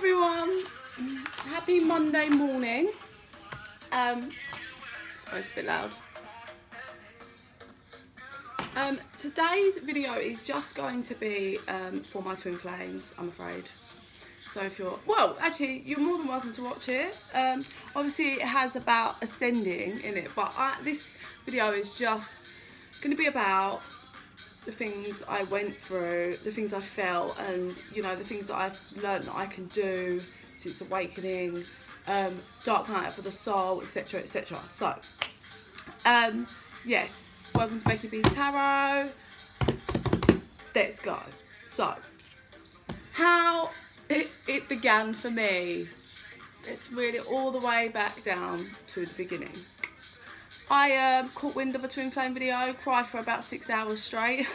everyone, happy Monday morning. Sorry, it's a bit loud. Today's video is just going to be for my twin flames, I'm afraid. So if you're, well, actually, you're more than welcome to watch it. Obviously, it has about ascending in it, but this video is just going to be about the things I went through, the things I felt, and the things that I've learned that I can do since awakening, dark night for the soul, etc, etc. So yes, welcome to Becky B's Tarot. Let's go. So how it began for me, it's really all the way back down to the beginning. I caught wind of a twin flame video, cried for about 6 hours straight.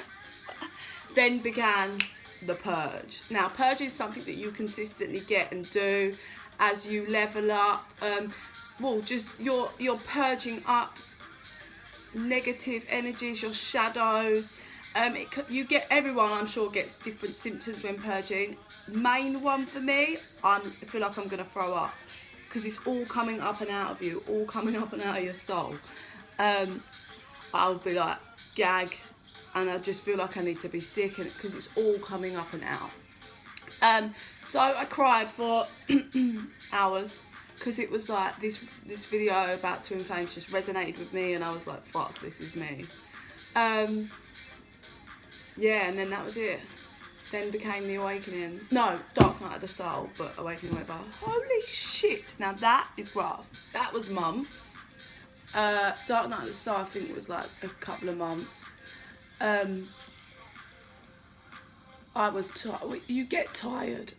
Then began the purge. Now, purge is something that you consistently get and do as you level up. Well, just you're purging up negative energies, your shadows. You get, everyone I'm sure gets different symptoms when purging. Main one for me, I feel like I'm gonna throw up, because it's all coming up and out of you, all coming up and out of your soul. I'll be like, gag, and I just feel like I need to be sick, because it's all coming up and out. So I cried for hours, because it was like this video about twin flames just resonated with me, and I was like, fuck, this is me. Yeah, and then that was it. Then became the awakening. No, dark night of the soul, but awakening went by. Holy shit! Now that is rough. That was months. Dark night of the soul, I think it was like a couple of months. I was tired. You get tired.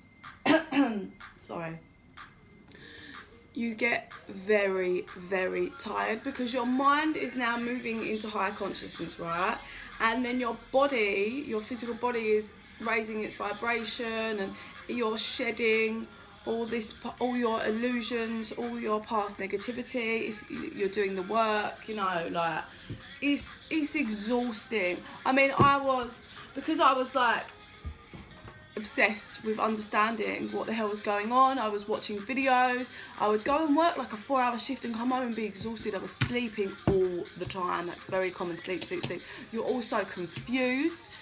Sorry. You get very, very tired, because your mind is now moving into higher consciousness, right? And then your body, your physical body, is raising its vibration, and you're shedding all your illusions, all your past negativity. If you're doing the work, like it's exhausting. I mean, because I was like obsessed with understanding what the hell was going on. I was watching videos. I would go and work like a 4-hour shift and come home and be exhausted. I was sleeping all the time. That's very common. Sleep. You're also confused.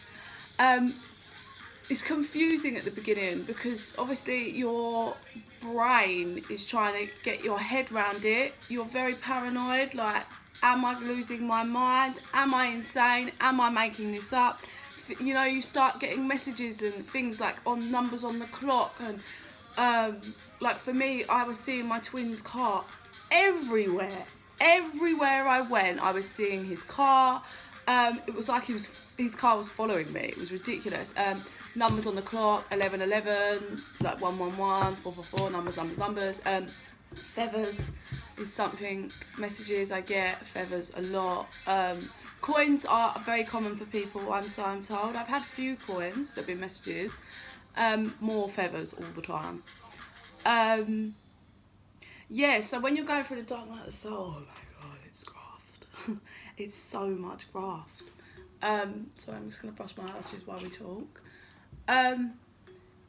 It's confusing at the beginning, because obviously your brain is trying to get your head around it. You're very paranoid, like, am I losing my mind? Am I insane? Am I making this up? You start getting messages and things like on numbers on the clock, and like for me, I was seeing my twin's car everywhere. Everywhere I went, I was seeing his car. It was like his car was following me. It was ridiculous. Numbers on the clock, 1111, like 111, 444, numbers. Feathers is something, messages I get, feathers a lot. Coins are very common for people, I'm told. I've had a few coins that have been messages. More feathers all the time. Yeah, so when you're going through the dark night of the soul, oh my god, it's graft. It's so much graft. So I'm just going to brush my eyelashes while we talk.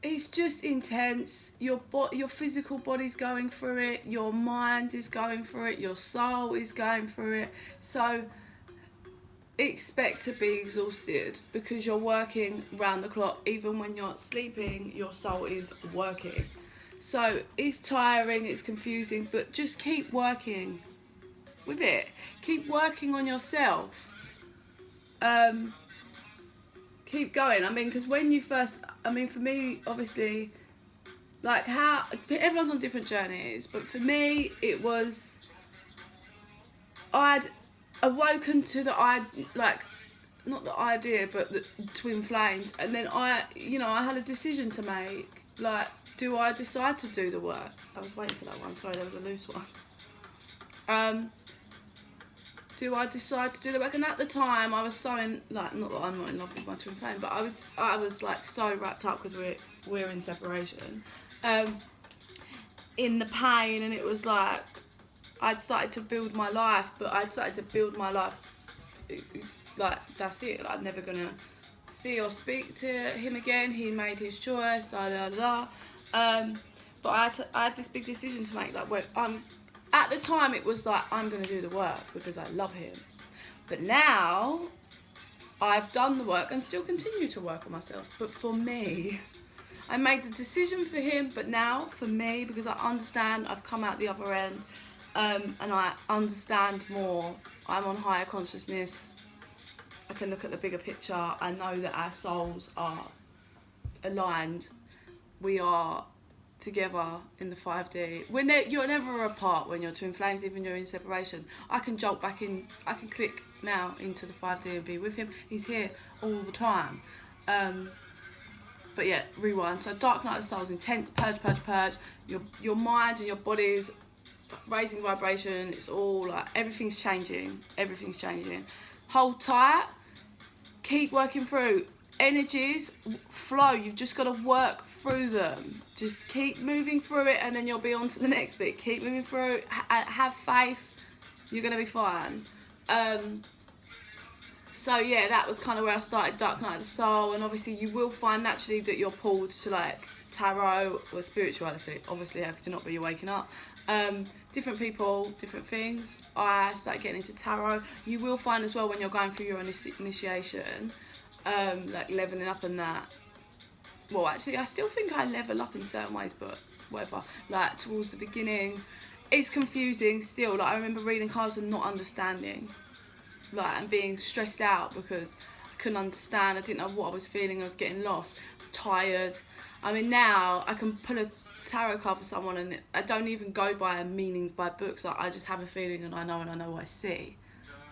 It's just intense. Your physical body's going through it, your mind is going through it, your soul is going through it. So expect to be exhausted, because you're working round the clock. Even when you're sleeping, your soul is working. So it's tiring, it's confusing, but just keep working with it. Keep working on yourself. Keep going. I mean, because when you first, for me, obviously, like everyone's on different journeys, but for me, it was, I'd awoken to not the idea, but the twin flames, and then I had a decision to make. Like, do I decide to do the work? I was waiting for that one. Sorry, there was a loose one. Do I decide to do the work? And at the time, I was so not that I'm not in love with my twin flame, but I was like so wrapped up, because we're in separation, in the pain, and it was like I'd started to build my life, but I'd started to build my life like that's it. Like, I'm never gonna see or speak to him again. He made his choice. But I had this big decision to make. Like, at the time, it was like, I'm going to do the work because I love him. But now, I've done the work and still continue to work on myself. But for me, I made the decision for him, but now for me, because I understand, I've come out the other end, and I understand more. I'm on higher consciousness. I can look at the bigger picture. I know that our souls are aligned. We are together in the 5D. You're never apart when you're twin flames, even you're in separation. I can jolt back in, I can click now into the 5D and be with him. He's here all the time. But yeah, rewind. So dark night of the soul's intense, purge, purge, purge. Your mind and your body's raising vibration. It's all like, everything's changing. Everything's changing. Hold tight. Keep working through. Energies flow. You've just got to work through them. Just keep moving through it, and then you'll be on to the next bit. Keep moving through. Have faith. You're going to be fine. So yeah, that was kind of where I started Dark Night of the Soul, and obviously you will find naturally that you're pulled to like tarot or spirituality. Obviously, how could you not be? You're waking up. Different people, different things. I started getting into tarot. You will find as well when you're going through your initiation, like leveling up and that. Well, actually, I still think I level up in certain ways, but whatever. Like towards the beginning, it's confusing still. Like I remember reading cards and not understanding. Like, and being stressed out because I couldn't understand. I didn't know what I was feeling. I was getting lost. I was tired. I mean, now I can pull a tarot card for someone and I don't even go by meanings by books. Like, I just have a feeling and I know what I see.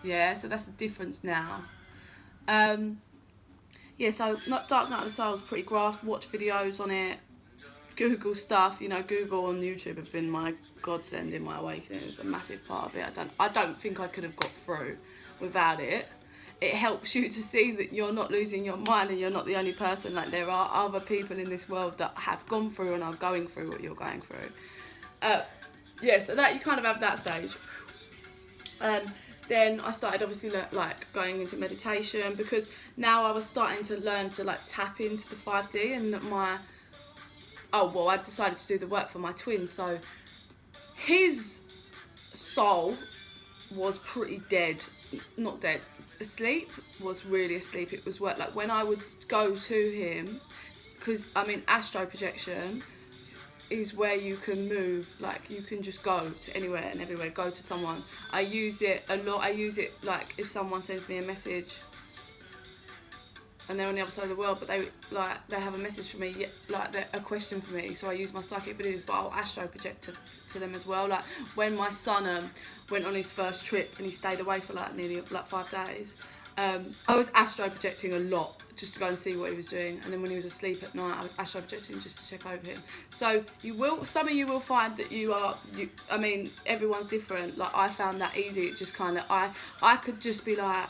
Yeah, so that's the difference now. Yeah, so Dark Night of the Soul is pretty graphed. Watch videos on it. Google stuff. You know, Google and YouTube have been my godsend in my awakening. It's a massive part of it. I don't think I could have got through without it. It helps you to see that you're not losing your mind and you're not the only person. Like, there are other people in this world that have gone through and are going through what you're going through. Yeah, so that you kind of have that stage. Then I started obviously like going into meditation, because now I was starting to learn to like tap into the 5D, and that I decided to do the work for my twin. So his soul was pretty dead. Not dead, asleep. Was really asleep. It was work. Like when I would go to him, because I mean astro projection is where you can move, like you can just go to anywhere and everywhere, go to someone. I use it a lot. I use it like if someone sends me a message and they're on the other side of the world, but they have a message for me, like a question for me, so I use my psychic abilities, but I'll astro project to them as well. Like when my son went on his first trip and he stayed away for like nearly like 5 days, I was astro projecting a lot just to go and see what he was doing, and then when he was asleep at night I was astro projecting just to check over him. So some of you will find that I mean everyone's different. Like I found that easy. It just kind of I could just be like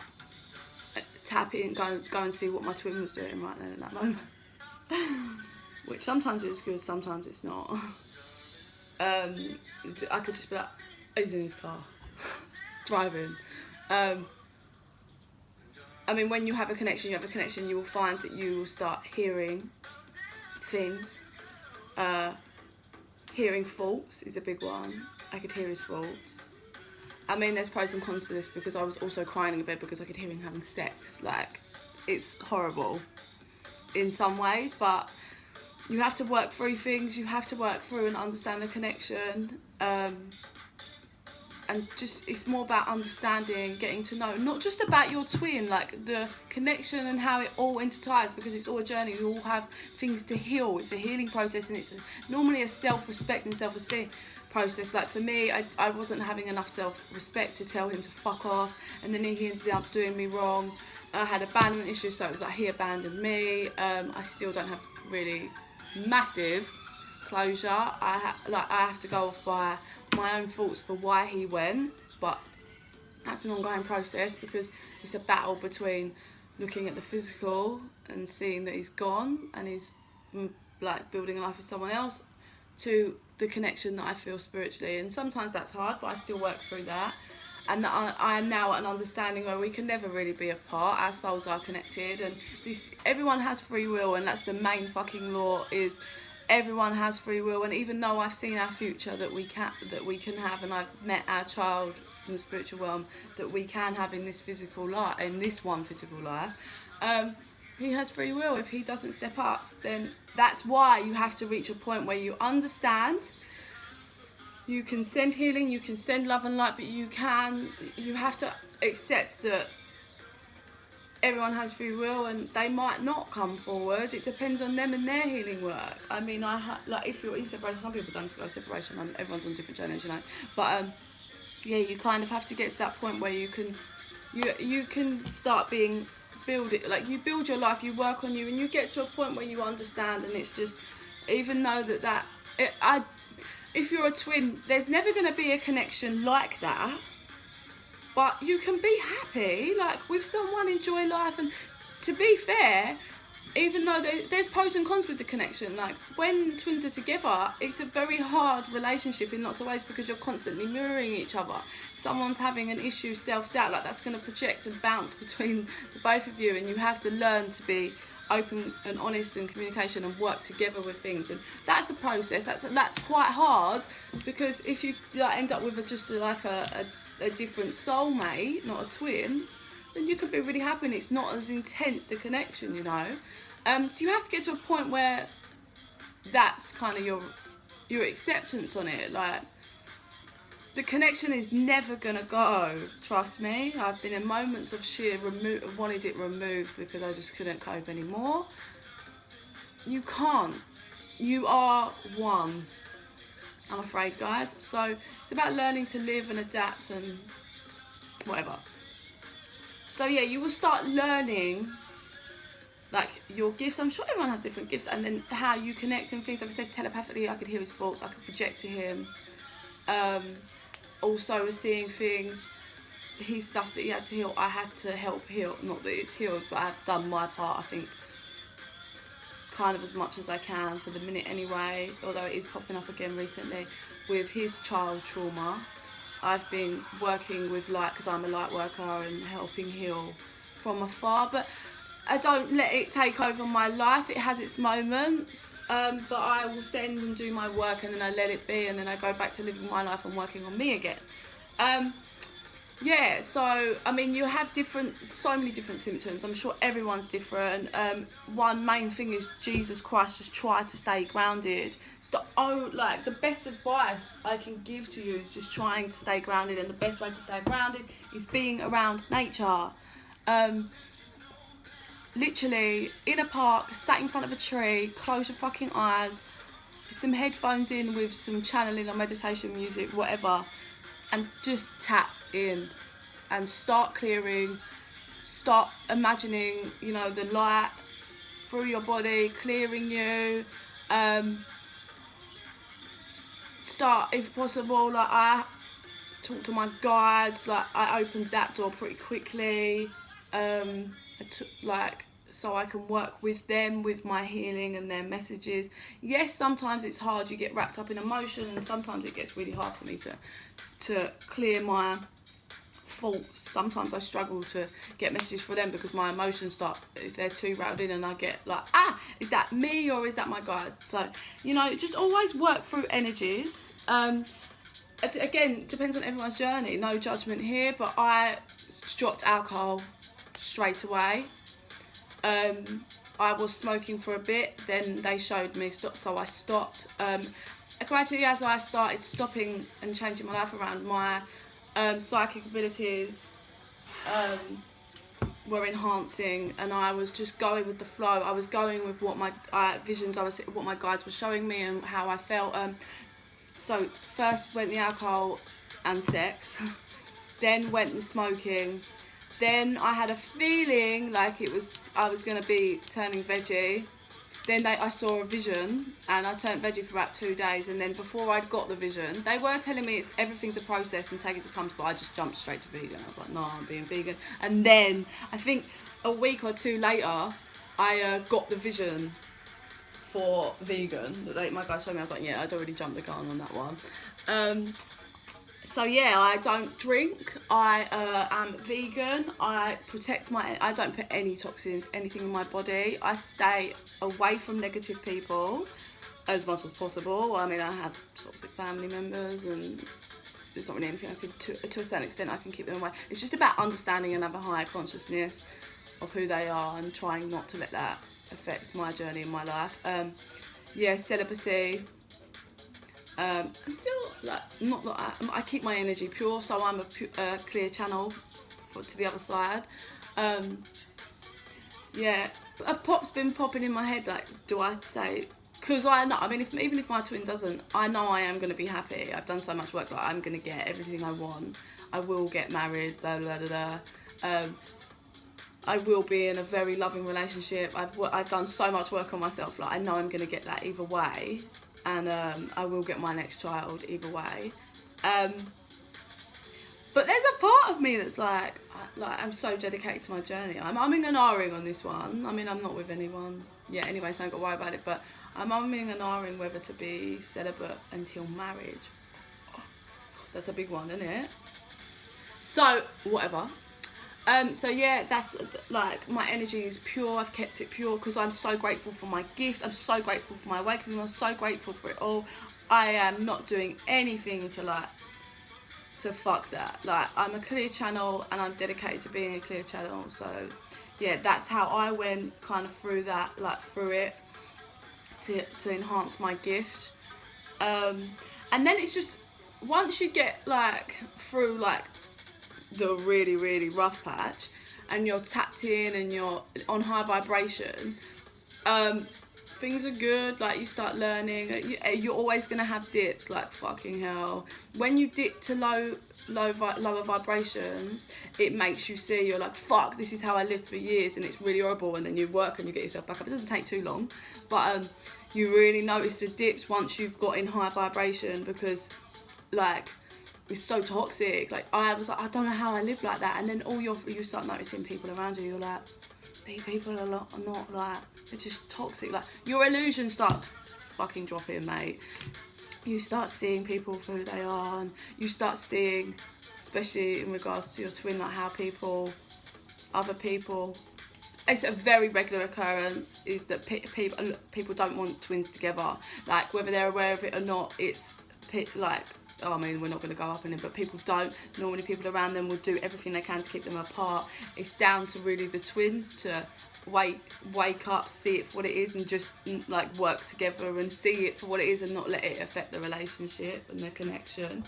tap in, go and see what my twin was doing right then in that moment. Which sometimes it's good, sometimes it's not. I could just be like, he's in his car, driving. I mean, when you have a connection, you will find that you will start hearing things. Hearing faults is a big one. I could hear his faults. I mean, there's pros and cons to this, because I was also crying in bed because I could hear him having sex. Like, it's horrible in some ways, but you have to work through things. You have to work through and understand the connection. And just, it's more about understanding, getting to know, not just about your twin, like the connection and how it all interties, because it's all a journey. We all have things to heal. It's a healing process, and it's normally a self-respect and self-esteem process. Like for me, I wasn't having enough self-respect to tell him to fuck off, and then he ended up doing me wrong. I had abandonment issues, so it was like he abandoned me. I still don't have really massive closure. I have to go off by my own thoughts for why he went, but that's an ongoing process, because it's a battle between looking at the physical and seeing that he's gone and he's like building a life with someone else, to the connection that I feel spiritually. And sometimes that's hard, but I still work through that, and that I am now at an understanding where we can never really be apart. Our souls are connected, and everyone has free will, and that's the main fucking law. Is everyone has free will, and even though I've seen our future that we can have, and I've met our child in the spiritual realm that we can have in this physical life, in this one physical life, he has free will. If he doesn't step up, then that's why you have to reach a point where you understand. You can send healing, you can send love and light, but you have to accept that everyone has free will and they might not come forward. It depends on them and their healing work. I mean, like if you're in separation, some people don't go separation, everyone's on different journeys, you know. But yeah, you kind of have to get to that point where you can start like you build your life, you work on you, and you get to a point where you understand. And it's just, even though if you're a twin, there's never going to be a connection like that, but you can be happy, like with someone, enjoy life. And to be fair, even though there's pros and cons with the connection, like when twins are together, it's a very hard relationship in lots of ways because you're constantly mirroring each other. Someone's having an issue, self-doubt, like that's going to project and bounce between the both of you, and you have to learn to be open and honest in communication and work together with things. And that's a process. That's quite hard, because if you end up with just a different soulmate, not a twin, then you could be really happy and it's not as intense, the connection, you know. So you have to get to a point where that's kind of your acceptance on it. Like, the connection is never gonna go, trust me. I've been in moments of sheer wanted it removed because I just couldn't cope anymore. You can't. You are one, I'm afraid, guys. So it's about learning to live and adapt and whatever. So yeah, you will start learning like your gifts. I'm sure everyone has different gifts, and then how you connect and things. Like I said, telepathically, I could hear his thoughts, I could project to him. Also was seeing things, his stuff that he had to heal, I had to help heal. Not that it's healed, but I've done my part, I think, kind of as much as I can for the minute anyway, although it is popping up again recently with his child trauma. I've been working with light because I'm a light worker and helping heal from afar, but I don't let it take over my life. It has its moments, but I will send and do my work, and then I let it be, and then I go back to living my life and working on me again. Yeah, so I mean, you have so many different symptoms. I'm sure everyone's different. One main thing is, Jesus Christ, just try to stay grounded. Like the best advice I can give to you is just trying to stay grounded, and the best way to stay grounded is being around nature. Literally in a park, sat in front of a tree, close your fucking eyes, some headphones in with some channeling or meditation music, whatever, and just tap in and start clearing, start imagining, you know, the light through your body, clearing you. Start, if possible, like I talk to my guides, like I opened that door pretty quickly. So I can work with them with my healing and their messages. Yes, sometimes it's hard, you get wrapped up in emotion, and sometimes it gets really hard for me to clear my thoughts. Sometimes I struggle to get messages for them because my emotions start, if they're too riled in, and I get like, is that me or is that my guide? So, you know, just always work through energies. Again, depends on everyone's journey, no judgment here, but I dropped alcohol straight away. I was smoking for a bit, then they showed me stop, so I stopped. Gradually, as I started stopping and changing my life around, my psychic abilities were enhancing, and I was just going with the flow. I was going with what my visions, what my guides were showing me and how I felt. So first went the alcohol and sex, then went the smoking. Then I had a feeling like I was going to be turning veggie. Then I saw a vision, and I turned veggie for about 2 days. And then before I'd got the vision, they were telling me everything's a process and take it as it comes, but I just jumped straight to vegan. I was like, no, I'm being vegan. And then I think a week or two later, I got the vision for vegan that my guy showed me. I was like, yeah, I'd already jumped the gun on that one. So yeah, I don't drink, I am vegan, I don't put any toxins, anything in my body, I stay away from negative people, as much as possible. I mean, I have toxic family members, and there's not really anything I can, to a certain extent, I can keep them away. It's just about understanding and having a higher consciousness of who they are and trying not to let that affect my journey in my life. Yeah, celibacy. I'm still like not like I keep my energy pure, so I'm a clear channel to the other side. Yeah, a pop's been popping in my head, like, do I say, because I know, I mean, even if my twin doesn't, I know I am going to be happy. I've done so much work, like, I'm going to get everything I want. I will get married, da da da da. I will be in a very loving relationship. I've done so much work on myself, like, I know I'm going to get that either way, and I will get my next child either way. But there's a part of me that's like I'm so dedicated to my journey. I'm umming and ahhing on this one. I mean, I'm not with anyone yet anyway, so I don't got to worry about it. But I'm umming and ahhing whether to be celibate until marriage. Oh, that's a big one, isn't it? So, whatever. So yeah, that's like, my energy is pure. I've kept it pure because I'm so grateful for my gift. I'm so grateful for my awakening. I'm so grateful for it all. I am not doing anything to fuck that. Like, I'm a clear channel and I'm dedicated to being a clear channel. So yeah, that's how I went kind of through that, like through it to enhance my gift. And then it's just, once you get like through like the really, really rough patch and you're tapped in and you're on high vibration, things are good. Like, you start learning. You're always gonna have dips, like, fucking hell. When you dip to lower vibrations, it makes you see, you're like, fuck, this is how I lived for years, and it's really horrible. And then you work and you get yourself back up. It doesn't take too long, but you really notice the dips once you've got in high vibration, because like, it's so toxic. Like, I was like, I don't know how I live like that. And then you start noticing people around you. You're like, these people are not like, they're just toxic. Like, your illusion starts fucking dropping, mate. You start seeing people for who they are, and you start seeing, especially in regards to your twin, like how other people, it's a very regular occurrence, is that people don't want twins together. Like, whether they're aware of it or not, it's like, oh, I mean, we're not going to go up in it, but people don't. Normally people around them will do everything they can to keep them apart. It's down to really the twins to wake up, see it for what it is, and just like work together and see it for what it is, and not let it affect the relationship and the connection.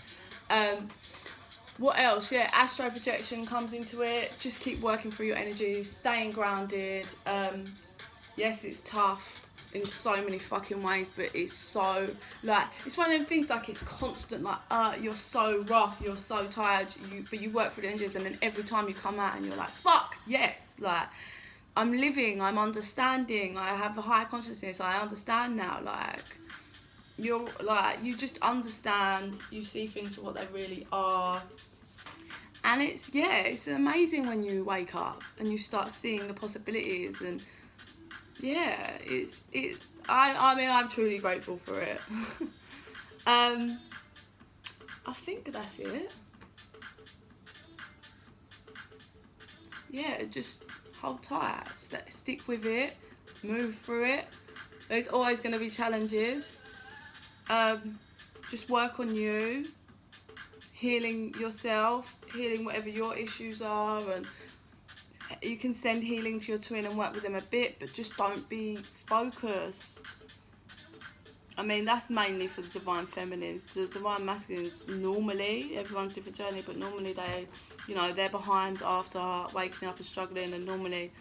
What else? Yeah, astro projection comes into it. Just keep working through your energies, staying grounded. Yes, it's tough in so many fucking ways, but it's so, like, it's one of them things, like, it's constant, like, you're so rough, you're so tired, but you work through the energies, and then every time you come out and you're like, fuck, yes, like, I'm living, I'm understanding, I have a higher consciousness, I understand now, like, you're, like, you just understand, you see things for what they really are, and it's, yeah, it's amazing when you wake up and you start seeing the possibilities, and yeah, I mean, I'm truly grateful for it. I think that's it. Yeah, just hold tight, stick with it, move through it. There's always going to be challenges. Just work on you, healing yourself, healing whatever your issues are, and you can send healing to your twin and work with them a bit, but just don't be focused. I mean, that's mainly for the divine feminines. The divine masculines, normally, everyone's different journey, but normally they, you know, they're behind after waking up and struggling, and normally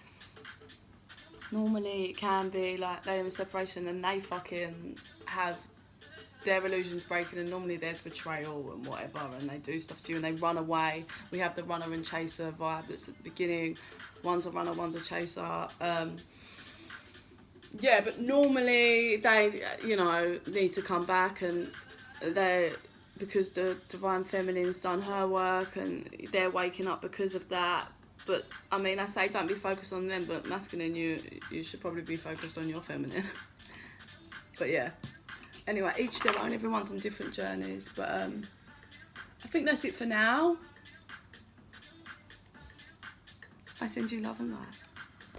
it can be like they're in separation and they fucking have their illusions breaking, and normally there's betrayal and whatever, and they do stuff to you and they run away. We have the runner and chaser vibe that's at the beginning. One's a runner, one's a chaser. Yeah, but normally they, you know, need to come back, and because the divine feminine's done her work and they're waking up because of that. But I mean, I say don't be focused on them, but masculine, you should probably be focused on your feminine. But yeah. Anyway, each their own, everyone's on different journeys, but I think that's it for now. I send you love and light.